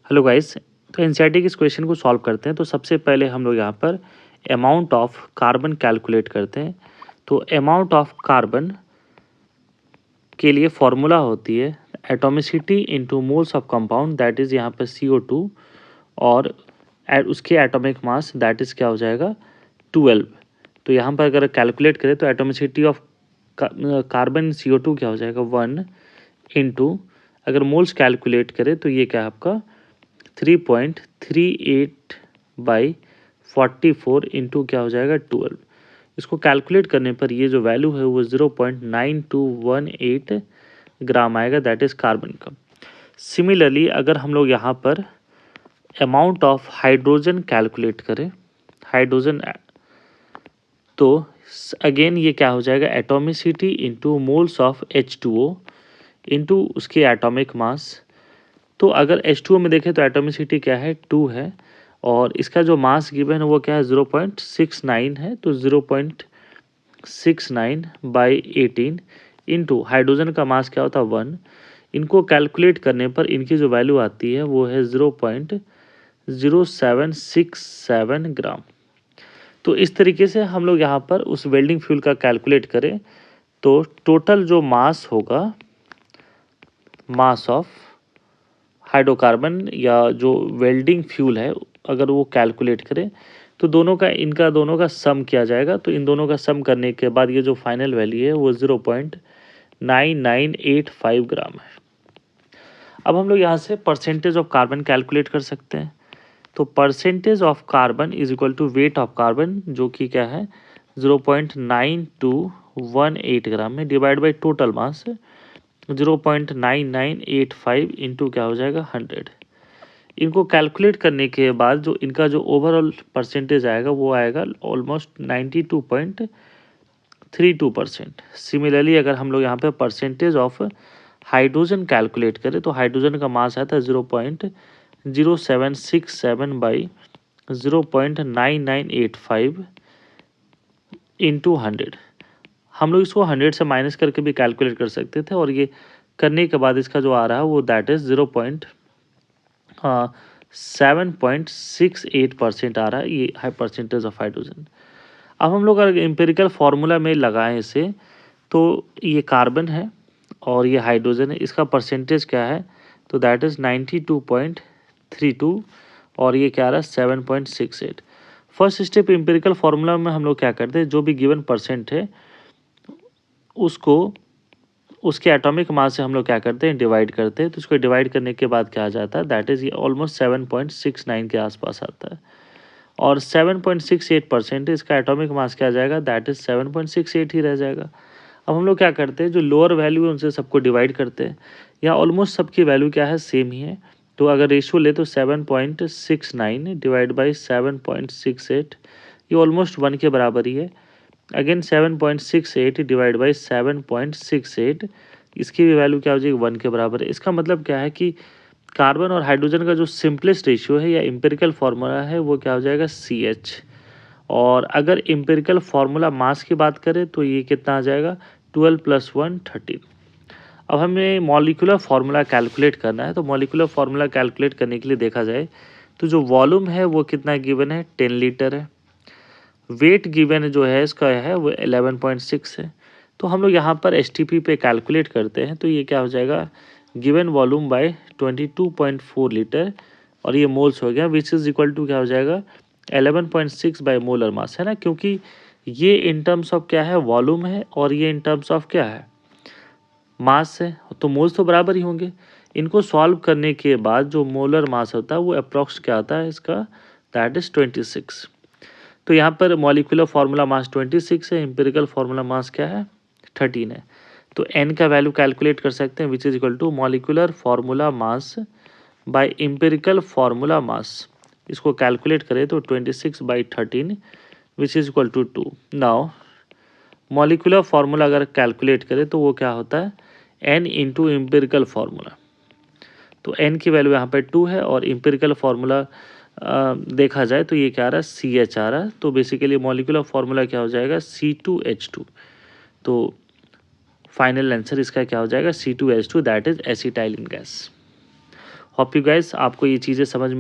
Hello guys, तो NCERT के इस क्वेश्चन को सॉल्व करते हैं। तो सबसे पहले हम लोग यहाँ पर अमाउंट ऑफ कार्बन कैलकुलेट करते हैं। तो अमाउंट ऑफ कार्बन के लिए फॉर्मूला होती है atomicity into moles of compound, that is यहाँ पर CO2, और उसके एटॉमिक मास दैट इज़ क्या हो जाएगा 12। तो यहाँ पर अगर कैलकुलेट करें तो एटॉमिसिटी ऑफ कार्बन CO2 क्या हो जाएगा 1 इंटू, अगर मोल्स कैलकुलेट करें तो ये क्या है आपका 3.38/44 इंटू क्या हो जाएगा 12। इसको कैलकुलेट करने पर ये जो वैल्यू है वो 0.9218 ग्राम आएगा, दैट इज़ कार्बन का। सिमिलरली अगर हम लोग यहाँ पर अमाउंट ऑफ हाइड्रोजन कैलकुलेट करें, हाइड्रोजन, तो अगेन ये क्या हो जाएगा atomicity into moles of H2O into उसके एटॉमिक मास। तो अगर H2O में देखें तो एटॉमिसिटी क्या है 2 है, और इसका जो मास गिवन है वो क्या है 0.69 है। तो 0.69/18 इंटू हाइड्रोजन का मास क्या होता है 1। इनको कैलकुलेट करने पर इनकी जो वैल्यू आती है वो है 0.0767 ग्राम। तो इस तरीके से हम लोग यहाँ पर उस वेल्डिंग फ्यूल का कैलकुलेट करें तो टोटल जो मास होगा, मास ऑफ हाइड्रोकार्बन या जो वेल्डिंग फ्यूल है, अगर वो कैलकुलेट करें तो इनका दोनों का सम किया जाएगा। तो इन दोनों का सम करने के बाद ये जो फाइनल वैल्यू है वो 0.9985 ग्राम है। अब हम लोग यहाँ से परसेंटेज ऑफ कार्बन कैलकुलेट कर सकते हैं। तो percentage of carbon is equal to weight of carbon, जो कि क्या है 0.9218 ग्राम में, divide by total mass 0.9985 into क्या हो जाएगा 100। इनको कैलकुलेट करने के बाद जो इनका जो ओवरऑल परसेंटेज आएगा वो आएगा ऑलमोस्ट 92.32%। सिमिलरली अगर हम लोग यहाँ पे परसेंटेज ऑफ हाइड्रोजन कैलकुलेट करें तो हाइड्रोजन का मास आता है 0.0767/0.9985 इंटू 100। हम लोग इसको 100 से माइनस करके भी कैलकुलेट कर सकते थे, और ये करने के बाद इसका जो आ रहा है वो दैट इज़ 7.68% आ रहा है, ये है परसेंटेज ऑफ हाइड्रोजन। अब हम लोग अगर एम्पिरिकल फार्मूला में लगाएं इसे, तो ये कार्बन है और ये हाइड्रोजन है, इसका परसेंटेज क्या है तो दैट इज़ 92.32, और ये क्या आ रहा है 7.68। फर्स्ट स्टेप एम्पिरिकल फार्मूला में हम लोग क्या करते हैं, जो भी गिवन परसेंट है उसको उसके एटॉमिक मास से हम लोग क्या करते हैं डिवाइड करते हैं। तो इसको डिवाइड करने के बाद क्या आ जाता है दैट इज़ ये ऑलमोस्ट 7.69 के आसपास आता है, और 7.68% इसका एटॉमिक मास क्या आ जाएगा दैट इज़ 7.68 ही रह जाएगा। अब हम लोग क्या करते हैं, जो लोअर वैल्यू है उनसे सबको डिवाइड करते हैं। यहाँ ऑलमोस्ट सबकी वैल्यू क्या है सेम ही है। तो अगर रेशियो ले तो 7.69 डिवाइड बाई 7.68, ये ऑलमोस्ट 1 के बराबर ही है। अगेन 7.68 डिवाइड बाई 7.68, इसकी भी वैल्यू क्या हो जाएगी 1 के बराबर है। इसका मतलब क्या है कि कार्बन और हाइड्रोजन का जो सिंपलेस्ट रेशियो है या एम्पिरिकल फार्मूला है वो क्या हो जाएगा CH। और अगर एम्पिरिकल फार्मूला मास की बात करें तो ये कितना आ जाएगा 12 + 1 13। अब हमें मॉलिक्यूलर फार्मूला कैलकुलेट करना है। तो मॉलिक्यूलर फार्मूला कैलकुलेट करने के लिए देखा जाए तो जो वॉल्यूम है वो कितना गिवन है 10 लीटर है। वेट गिवन जो है इसका है वो 11.6 है। तो हम लोग यहाँ पर STP पे कैलकुलेट करते हैं तो ये क्या हो जाएगा गिवन वॉल्यूम बाय 22.4 लीटर, और ये मोल्स हो गया विच इज़ इक्वल टू क्या हो जाएगा 11.6 बाय मोलर मास, है ना, क्योंकि ये इन टर्म्स ऑफ क्या है वॉल्यूम है और ये इन टर्म्स ऑफ क्या है मास है, तो मोल्स तो बराबर ही होंगे। इनको सॉल्व करने के बाद जो मोलर मास होता है वो अप्रॉक्स क्या आता है इसका दैट इज़ 26। तो यहाँ पर मॉलिक्यूलर फार्मूला मास 26 है, एम्पिरिकल फार्मूला मास क्या है 13 है। तो n का वैल्यू कैलकुलेट कर सकते हैं which is equal to molecular formula mass by empirical formula mass. इसको कैलकुलेट करें तो 26/13 which is equal to 2। Now molecular formula अगर कैलकुलेट करें तो वो क्या होता है n इंटू एम्पिरिकल फार्मूला। तो n की वैल्यू यहाँ पर 2 है, और एम्पिरिकल फार्मूला देखा जाए तो ये क्या आ रहा है CH आ रहा है। तो बेसिकली मॉलिक्यूलर फार्मूला क्या हो जाएगा C2H2। तो फाइनल आंसर इसका क्या हो जाएगा C2H2, that is acetylene gas. Hope you guys आपको ये चीज़ें समझ में